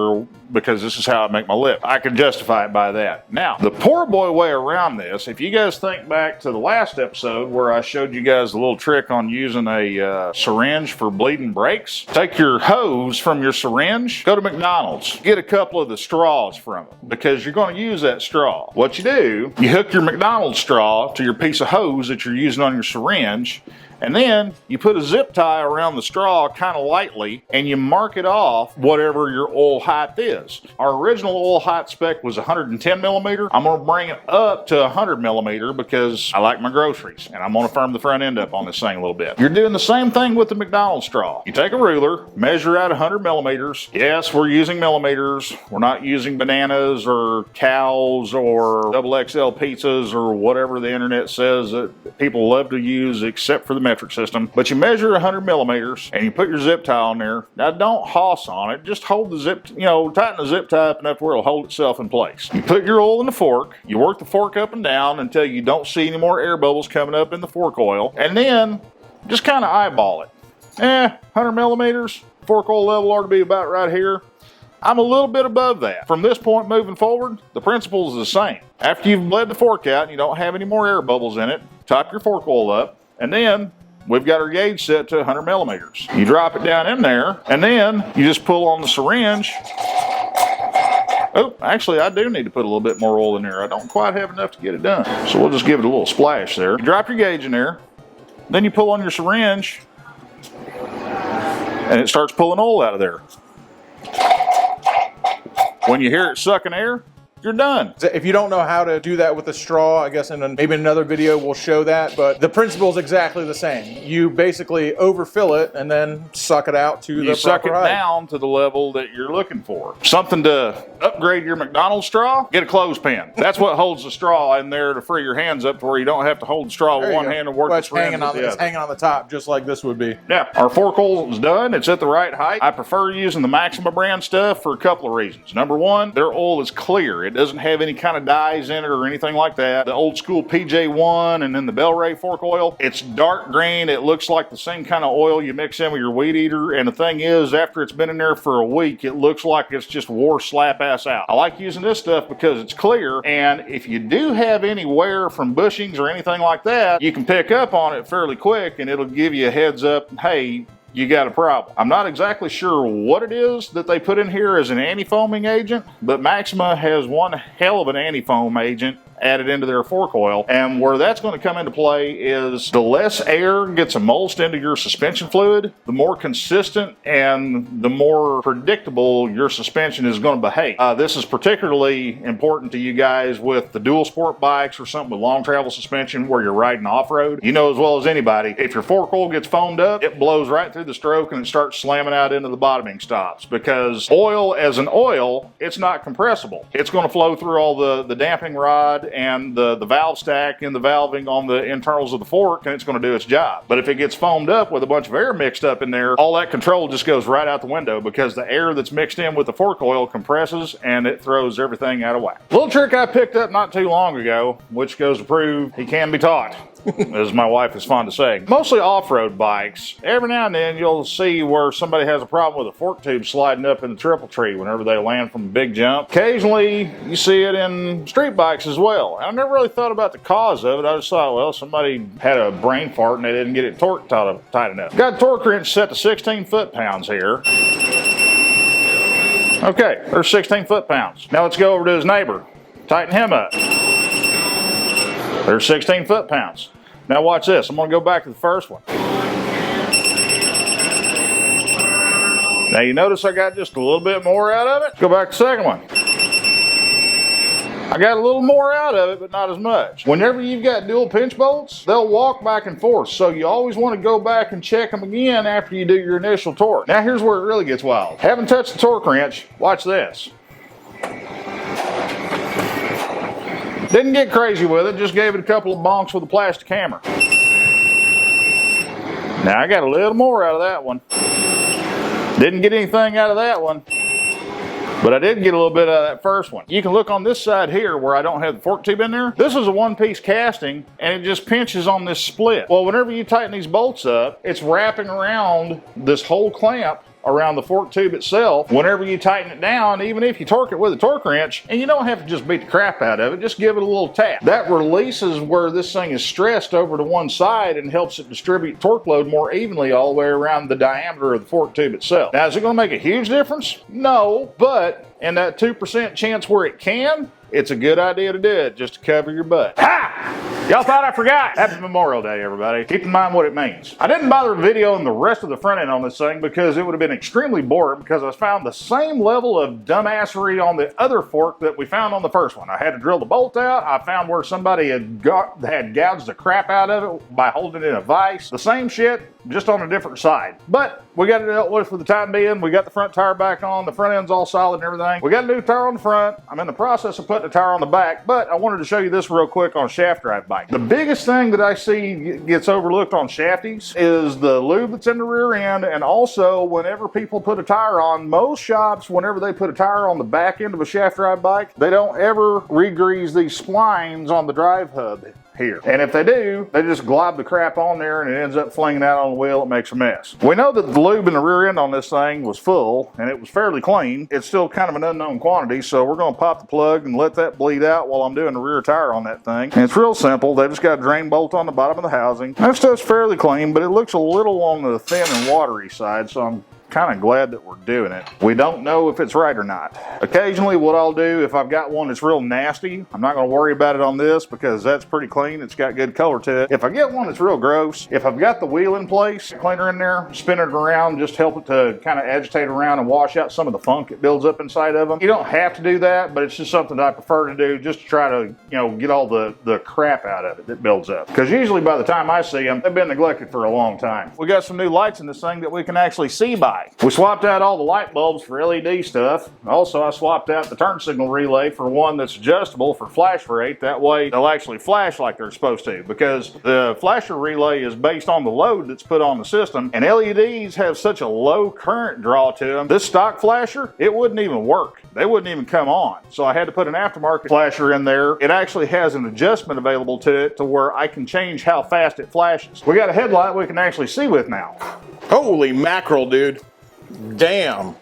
because this is how I make my lip. I can justify it by that. Now, the poor boy way around this, if you guys think back to the last episode where I showed you guys a little trick on using a syringe for bleeding brakes, take your hose from your syringe, go to McDonald's, get a couple of the straws from it, because you're going to use that straw. What you do, you hook your McDonald's straw to your piece of hose that you're using on your syringe, and then you put a zip tie around the straw kind of lightly, and you mark it off whatever your oil height is. Our original oil height spec was 110 millimeter. I'm going to bring it up to 100 millimeter because I like my groceries, and I'm going to firm the front end up on this thing a little bit. You're doing the same thing with the McDonald's straw. You take a ruler, measure out 100 millimeters. Yes, we're using millimeters. We're not using bananas or cows or XXL pizzas or whatever the internet says that people love to use, except for the metric system. But you measure 100 millimeters and you put your zip tie on there. Now, don't hoss on it. Just hold the zip, tighten the zip tie up enough to where it'll hold itself in place. You put your oil in the fork. You work the fork up and down until you don't see any more air bubbles coming up in the fork oil. And then just kind of eyeball it. 100 millimeters. Fork oil level ought to be about right here. I'm a little bit above that. From this point moving forward, the principle is the same. After you've bled the fork out and you don't have any more air bubbles in it, top your fork oil up, and then we've got our gauge set to 100 millimeters. You drop it down in there, and then you just pull on the syringe. Oh, actually, I do need to put a little bit more oil in there. I don't quite have enough to get it done. So we'll just give it a little splash there. You drop your gauge in there, then you pull on your syringe, and it starts pulling oil out of there. When you hear it sucking air, you're done. If you don't know how to do that with a straw, I guess maybe in another video we'll show that, but the principle is exactly the same. You basically overfill it and then suck it out to the proper height. You suck it down to the level that you're looking for. Something to upgrade your McDonald's straw? Get a clothespin. That's what holds the straw in there to free your hands up to where you don't have to hold the straw with one hand and work the syringe with the other. It's hanging on the top, just like this would be. Yeah, our fork oil is done. It's at the right height. I prefer using the Maxima brand stuff for a couple of reasons. Number one, their oil is clear. It doesn't have any kind of dyes in it or anything like that. The old school PJ1 and then the Bel-Ray fork oil, it's dark green. It looks like the same kind of oil you mix in with your weed eater. And the thing is, after it's been in there for a week, it looks like it's just wore slap ass out. I like using this stuff because it's clear. And if you do have any wear from bushings or anything like that, you can pick up on it fairly quick and it'll give you a heads up. Hey, you got a problem. I'm not exactly sure what it is that they put in here as an anti-foaming agent, but Maxima has one hell of an anti-foam agent added into their fork oil. And where that's going to come into play is the less air gets emulsed into your suspension fluid, the more consistent and the more predictable your suspension is going to behave. This is particularly important to you guys with the dual sport bikes or something with long travel suspension where you're riding off-road. You know as well as anybody, if your fork oil gets foamed up, it blows right through the stroke and it starts slamming out into the bottoming stops, because oil as an oil, it's not compressible. It's going to flow through all the damping rod and the valve stack and the valving on the internals of the fork, and it's going to do its job. But if it gets foamed up with a bunch of air mixed up in there, all that control just goes right out the window, because the air that's mixed in with the fork oil compresses and it throws everything out of whack. Little trick I picked up not too long ago, which goes to prove he can be taught, as my wife is fond to say. Mostly off-road bikes, every now and then you'll see where somebody has a problem with a fork tube sliding up in the triple tree whenever they land from a big jump. Occasionally you see it in street bikes as well. I never really thought about the cause of it. I just thought, well, somebody had a brain fart and they didn't get it torqued tight enough. Got a torque wrench set to 16 foot-pounds here. Okay, there's 16 foot-pounds. Now let's go over to his neighbor. Tighten him up. There's 16 foot-pounds. Now watch this. I'm going to go back to the first one. Now you notice I got just a little bit more out of it. Go back to the second one. I got a little more out of it, but not as much. Whenever you've got dual pinch bolts, they'll walk back and forth. So you always want to go back and check them again after you do your initial torque. Now here's where it really gets wild. Haven't touched the torque wrench. Watch this. Didn't get crazy with it, just gave it a couple of bonks with a plastic hammer. Now I got a little more out of that one. Didn't get anything out of that one, but I did get a little bit out of that first one. You can look on this side here where I don't have the fork tube in there. This is a one-piece casting and it just pinches on this split. Well, whenever you tighten these bolts up, it's wrapping around this whole clamp around the fork tube itself. Whenever you tighten it down, even if you torque it with a torque wrench, and you don't have to just beat the crap out of it, just give it a little tap. That releases where this thing is stressed over to one side and helps it distribute torque load more evenly all the way around the diameter of the fork tube itself. Now, is it going to make a huge difference? No, but in that 2% chance where it can, it's a good idea to do it just to cover your butt. Ha! Y'all thought I forgot. Happy Memorial Day, everybody. Keep in mind what it means. I didn't bother videoing the rest of the front end on this thing because it would have been extremely boring, because I found the same level of dumbassery on the other fork that we found on the first one. I had to drill the bolt out. I found where somebody had gouged the crap out of it by holding it in a vise. The same shit, just on a different side. But we got it dealt with for the time being. We got the front tire back on. The front end's all solid and everything. We got a new tire on the front. I'm in the process of putting a tire on the back, but I wanted to show you this real quick on shaft drive bike. The biggest thing that I see gets overlooked on shafties is the lube that's in the rear end, and also whenever people put a tire on, most shops, whenever they put a tire on the back end of a shaft drive bike, they don't ever re-grease these splines on the drive hub here. And if they do, they just glob the crap on there and it ends up flinging out on the wheel. It makes a mess. We know that the lube in the rear end on this thing was full and it was fairly clean. It's still kind of an unknown quantity, so we're going to pop the plug and let that bleed out while I'm doing the rear tire on that thing. And it's real simple. They just got a drain bolt on the bottom of the housing. That stuff's fairly clean, but it looks a little on the thin and watery side, so I'm kind of glad that we're doing it. We don't know if it's right or not. Occasionally what I'll do, if I've got one that's real nasty, I'm not going to worry about it on this because that's pretty clean. It's got good color to it. If I get one that's real gross, if I've got the wheel in place, cleaner in there, spin it around, just help it to kind of agitate around and wash out some of the funk that builds up inside of them. You don't have to do that, but it's just something that I prefer to do just to try to, you know, get all the crap out of it that builds up. Because usually by the time I see them, they've been neglected for a long time. We got some new lights in this thing that we can actually see by. We swapped out all the light bulbs for LED stuff. Also, I swapped out the turn signal relay for one that's adjustable for flash rate. That way, they'll actually flash like they're supposed to, because the flasher relay is based on the load that's put on the system, and LEDs have such a low current draw to them. This stock flasher, it wouldn't even work. They wouldn't even come on. So I had to put an aftermarket flasher in there. It actually has an adjustment available to it to where I can change how fast it flashes. We got a headlight we can actually see with now. Holy mackerel, dude. Damn.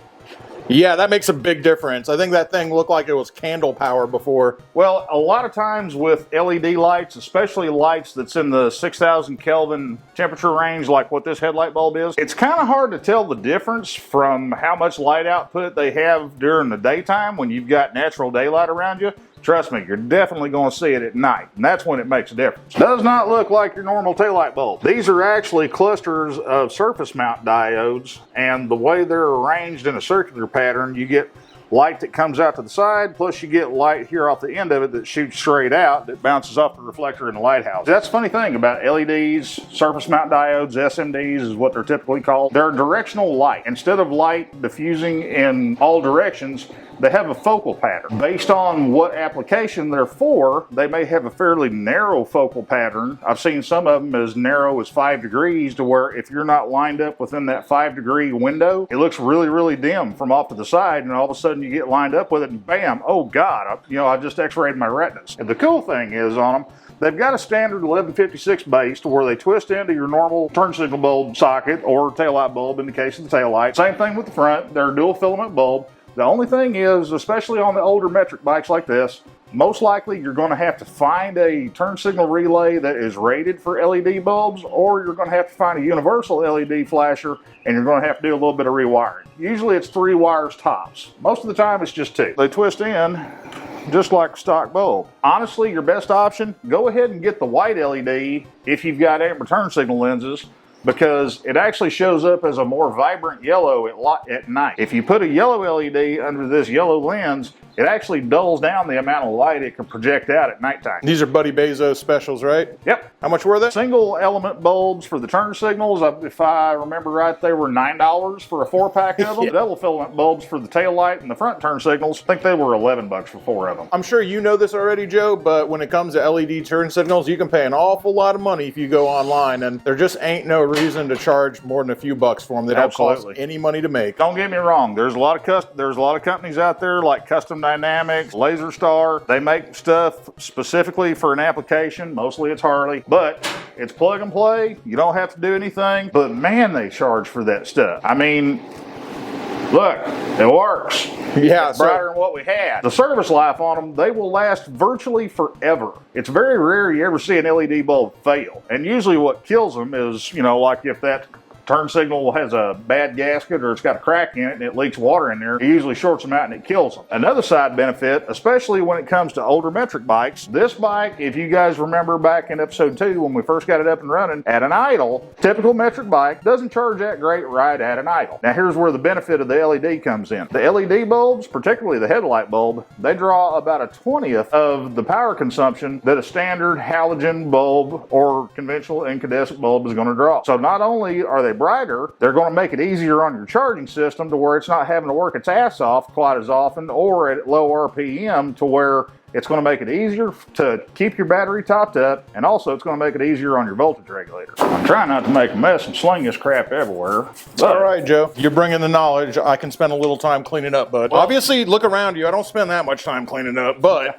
Yeah, that makes a big difference. I think that thing looked like it was candle power before. Well, a lot of times with LED lights, especially lights that's in the 6,000 Kelvin temperature range, like what this headlight bulb is, it's kind of hard to tell the difference from how much light output they have during the daytime when you've got natural daylight around you, Trust me, you're definitely going to see it at night, and that's when it makes a difference. Does not look like your normal taillight bulb. These are actually clusters of surface mount diodes, and the way they're arranged in a circular pattern, you get light that comes out to the side, plus you get light here off the end of it that shoots straight out that bounces off the reflector in the lighthouse. That's the funny thing about LEDs, surface mount diodes, SMDs is what they're typically called. They're directional light. Instead of light diffusing in all directions, they have a focal pattern. Based on what application they're for, they may have a fairly narrow focal pattern. I've seen some of them as narrow as 5 degrees, to where if you're not lined up within that 5-degree window, it looks really, really dim from off to the side, and all of a sudden you get lined up with it and bam, oh God, I just x-rayed my retinas. And the cool thing is on them, they've got a standard 1156 base to where they twist into your normal turn signal bulb socket or taillight bulb in the case of the taillight. Same thing with the front, they're a dual filament bulb. The only thing is, especially on the older metric bikes like this, most likely you're going to have to find a turn signal relay that is rated for LED bulbs, or you're going to have to find a universal LED flasher, and you're going to have to do a little bit of rewiring. Usually it's 3 wires tops. Most of the time it's just 2. They twist in just like a stock bulb. Honestly, your best option, go ahead and get the white LED if you've got amber turn signal lenses, because it actually shows up as a more vibrant yellow at night. If you put a yellow LED under this yellow lens, it actually dulls down the amount of light it can project out at nighttime. These are Buddy Bezos specials, right? Yep. How much were they? Single element bulbs for the turn signals, if I remember right, they were $9 for a 4-pack of them. Yeah. Double filament bulbs for the tail light and the front turn signals, I think they were $11 for 4 of them. I'm sure you know this already, Joe, but when it comes to LED turn signals, you can pay an awful lot of money if you go online, and there just ain't no reason to charge more than a few bucks for them. They don't cost any money to make. Don't get me wrong, there's a lot of companies out there like Custom Dynamics, Laser Star. They make stuff specifically for an application. Mostly it's Harley, but it's plug and play. You don't have to do anything, but man, they charge for that stuff. I mean, look, it works. Yeah, it's brighter than what we had. The service life on them, they will last virtually forever. It's very rare you ever see an LED bulb fail. And usually what kills them is, like if that turn signal has a bad gasket or it's got a crack in it and it leaks water in there, it usually shorts them out and it kills them. Another side benefit, especially when it comes to older metric bikes, this bike, if you guys remember back in episode 2 when we first got it up and running, at an idle, typical metric bike doesn't charge that great right at an idle. Now here's where the benefit of the LED comes in. The LED bulbs, particularly the headlight bulb, they draw about a 20th of the power consumption that a standard halogen bulb or conventional incandescent bulb is going to draw. So not only are they brighter, they're going to make it easier on your charging system to where it's not having to work its ass off quite as often, or at low RPM to where it's going to make it easier to keep your battery topped up, and also it's going to make it easier on your voltage regulator. I'm trying not to make a mess and sling this crap everywhere. All right, Joe. You're bringing the knowledge. I can spend a little time cleaning up, bud. Well, obviously, look around you. I don't spend that much time cleaning up, but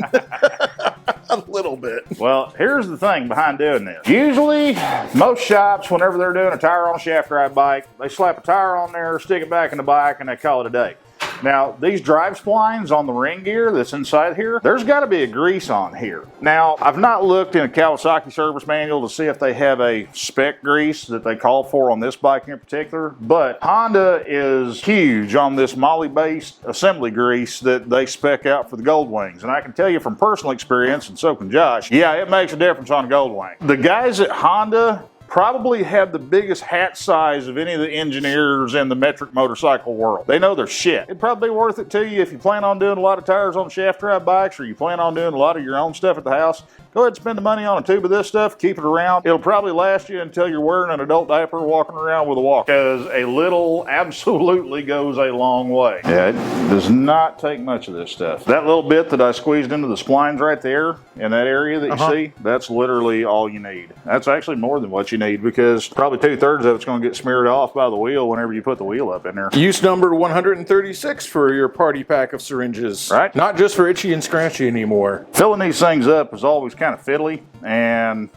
a little bit. Well, here's the thing behind doing this. Usually, most shops, whenever they're doing a tire on a shaft drive bike, they slap a tire on there, stick it back in the bike, and they call it a day. Now, these drive splines on the ring gear that's inside here, there's got to be a grease on here. Now, I've not looked in a Kawasaki service manual to see if they have a spec grease that they call for on this bike in particular, but Honda is huge on this moly-based assembly grease that they spec out for the Gold Wings. And I can tell you from personal experience, and so can Josh, yeah, it makes a difference on a Gold Wing. The guys at Honda probably have the biggest hat size of any of the engineers in the metric motorcycle world. They know their shit. It'd probably be worth it to you if you plan on doing a lot of tires on shaft drive bikes, or you plan on doing a lot of your own stuff at the house. Go ahead and spend the money on a tube of this stuff, keep it around. It'll probably last you until you're wearing an adult diaper walking around with a walker, because a little absolutely goes a long way. Yeah, it does not take much of this stuff. That little bit that I squeezed into the splines right there in that area that you see, that's literally all you need. That's actually more than what you need, because probably 2/3 of it's going to get smeared off by the wheel whenever you put the wheel up in there. Use number 136 for your party pack of syringes. Right. Not just for itchy and scratchy anymore. Filling these things up is always kind of fiddly, and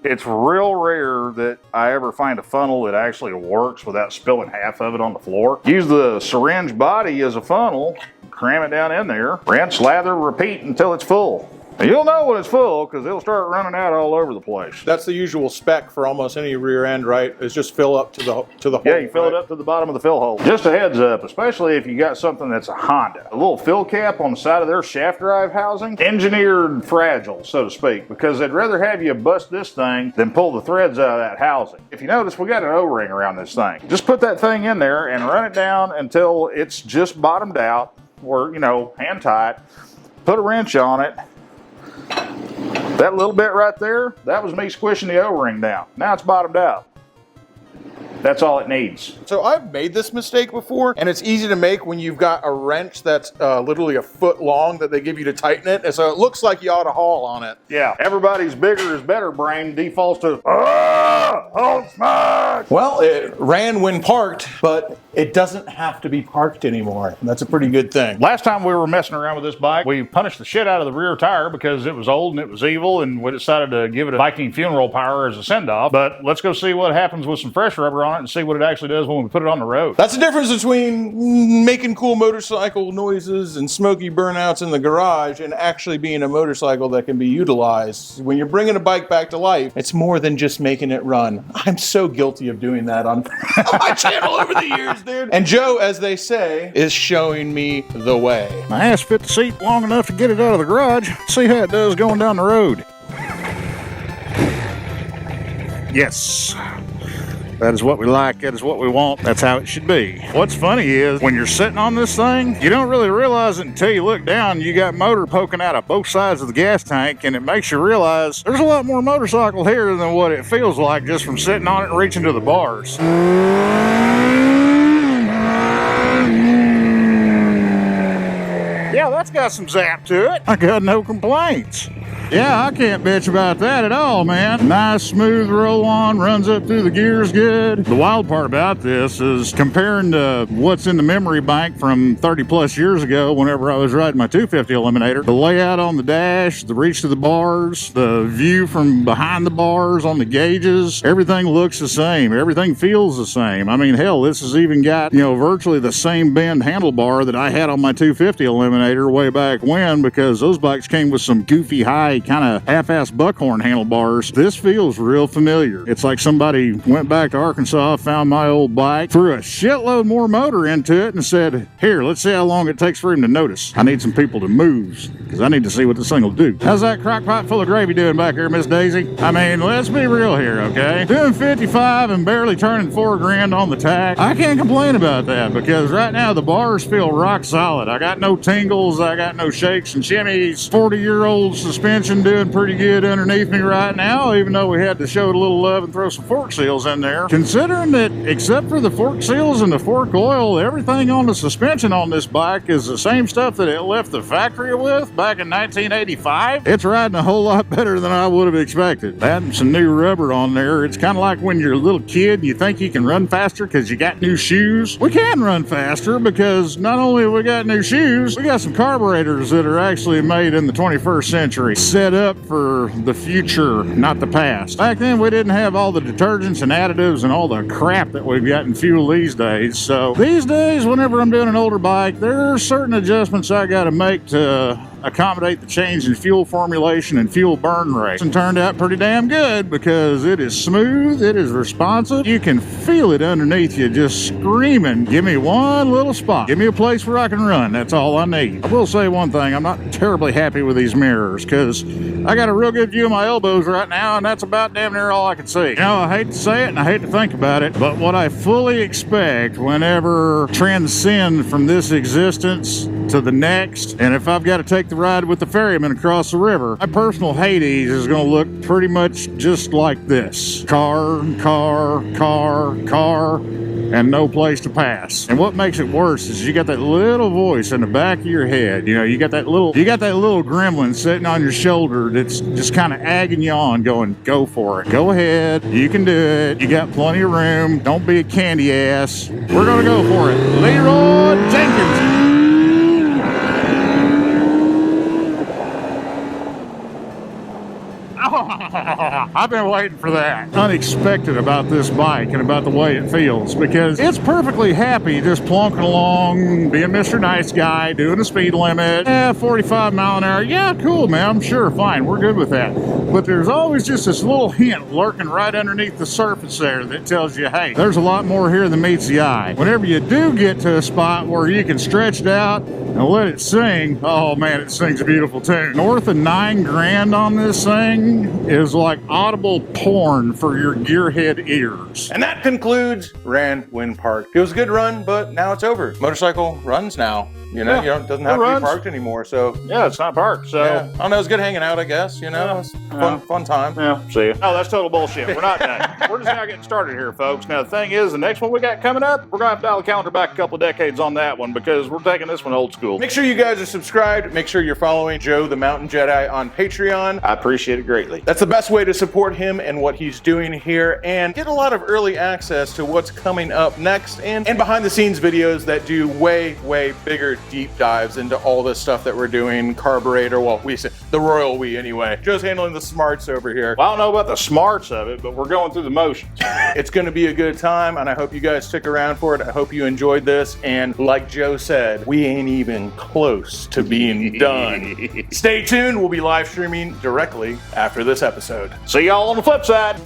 it's real rare that I ever find a funnel that actually works without spilling half of it on the floor. Use the syringe body as a funnel, cram it down in there, rinse, lather, repeat until it's full. And you'll know when it's full because it'll start running out all over the place. That's the usual spec for almost any rear end, right? Is just fill up to the hole. Yeah, you fill right? it up to the bottom of the fill hole. Just a heads up, especially if you got something that's a Honda. A little fill cap on the side of their shaft drive housing, engineered fragile, so to speak, because they'd rather have you bust this thing than pull the threads out of that housing. If you notice, we got an O-ring around this thing. Just put that thing in there and run it down until it's just bottomed out, or, you know, hand tight. Put a wrench on it. That little bit right there, that was me squishing the O-ring down. Now it's bottomed out. That's all it needs. So I've made this mistake before, and it's easy to make when you've got a wrench that's literally a foot long that they give you to tighten it, and so it looks like you ought to haul on it. Yeah, everybody's bigger is better brain defaults to, hold smash! Well, it ran when parked, but it doesn't have to be parked anymore. And that's a pretty good thing. Last time we were messing around with this bike, we punished the shit out of the rear tire because it was old and it was evil, and we decided to give it a Viking funeral power as a send-off. But let's go see what happens with some fresh rubber on it and see what it actually does when we put it on the road. That's the difference between making cool motorcycle noises and smoky burnouts in the garage and actually being a motorcycle that can be utilized. When you're bringing a bike back to life, it's more than just making it run. I'm so guilty of doing that on my channel over the years, dude. And Joe, as they say, is showing me the way. My ass fit the seat long enough to get it out of the garage. See how it does going down the road. Yes. That is what we like, that is what we want, that's how it should be. What's funny is, when you're sitting on this thing, you don't really realize it until you look down, you got motor poking out of both sides of the gas tank, and it makes you realize there's a lot more motorcycle here than what it feels like just from sitting on it and reaching to the bars. Yeah, that's got some zap to it. I got no complaints. Yeah, I can't bitch about that at all, man. Nice, smooth roll on, runs up through the gears good. The wild part about this is comparing to what's in the memory bank from 30 plus years ago whenever I was riding my 250 Eliminator. The layout on the dash, the reach to the bars, the view from behind the bars on the gauges, everything looks the same. Everything feels the same. I mean, hell, this has even got, you know, virtually the same bend handlebar that I had on my 250 Eliminator way back when, because those bikes came with some goofy high kind of half-ass buckhorn handlebars. This feels real familiar. It's like somebody went back to Arkansas, found my old bike, threw a shitload more motor into it and said, here, let's see how long it takes for him to notice. I need some people to move because I need to see what this thing will do. How's that crock pot full of gravy doing back here, Miss Daisy? I mean, let's be real here, okay? Doing 55 and barely turning $4 grand on the tack. I can't complain about that because right now the bars feel rock solid. I got no tingles, I got no shakes and shimmies. 40-year-old suspension doing pretty good underneath me right now, even though we had to show it a little love and throw some fork seals in there. Considering that except for the fork seals and the fork oil, everything on the suspension on this bike is the same stuff that it left the factory with back in 1985, it's riding a whole lot better than I would have expected. Adding some new rubber on there, it's kind of like when you're a little kid and you think you can run faster because you got new shoes. We can run faster because not only have we got new shoes, we got some carburetors that are actually made in the 21st century, set up for the future, not the past. Back then, we didn't have all the detergents and additives and all the crap that we've got in fuel these days. So these days, whenever I'm doing an older bike, there are certain adjustments I got to make to accommodate the change in fuel formulation and fuel burn rate. And turned out pretty damn good because it is smooth, it is responsive. You can feel it underneath you just screaming, give me one little spot. Give me a place where I can run. That's all I need. I will say one thing, I'm not terribly happy with these mirrors because I got a real good view of my elbows right now and that's about damn near all I can see. You know, I hate to say it and I hate to think about it, but what I fully expect whenever transcend from this existence to the next, and if I've got to take the ride with the ferryman across the river, my personal Hades is going to look pretty much just like this. Car, car, car, car, and no place to pass. And what makes it worse is you got that little voice in the back of your head. You know, you got that little gremlin sitting on your shoulder that's just kind of egging you on, going, go for it. Go ahead. You can do it. You got plenty of room. Don't be a candy ass. We're going to go for it. Leroy Jenkins. I've been waiting for that. Unexpected about this bike and about the way it feels, because it's perfectly happy just plunking along, being Mr. Nice Guy, doing the speed limit, 45 mile an hour. Yeah, cool, man. Sure, fine. We're good with that. But there's always just this little hint lurking right underneath the surface there that tells you, hey, there's a lot more here than meets the eye. Whenever you do get to a spot where you can stretch it out and let it sing, oh man, it sings a beautiful tune. North of $9 grand on this thing is like audible porn for your gearhead ears. And that concludes Randwind Park. It was a good run, but now it's over. Motorcycle runs now. You know, Yeah, it doesn't have to be parked anymore. So Yeah, it's not parked, so. yeah. I don't know, it was good hanging out, I guess. You know, it's fun time. Yeah, see ya. Oh, that's total bullshit. We're not done. We're just now getting started here, folks. Now, the thing is, the next one we got coming up, we're going to have to dial the calendar back a couple of decades on that one because we're taking this one old school. Make sure you guys are subscribed. Make sure you're following Joe the Mountain Jedi on Patreon. I appreciate it greatly. That's the best way to support him and what he's doing here and get a lot of early access to what's coming up next and behind the scenes videos that do way bigger deep dives into all this stuff that we're doing. Carburetor, well, we say the royal we anyway. Joe's handling the smarts over here. Well, I don't know about the smarts of it, but we're going through the motions. It's going to be a good time, and I hope you guys stick around for it. I hope you enjoyed this, and like Joe said, we ain't even close to being done. Stay tuned. We'll be live streaming directly after this episode. See y'all on the flip side.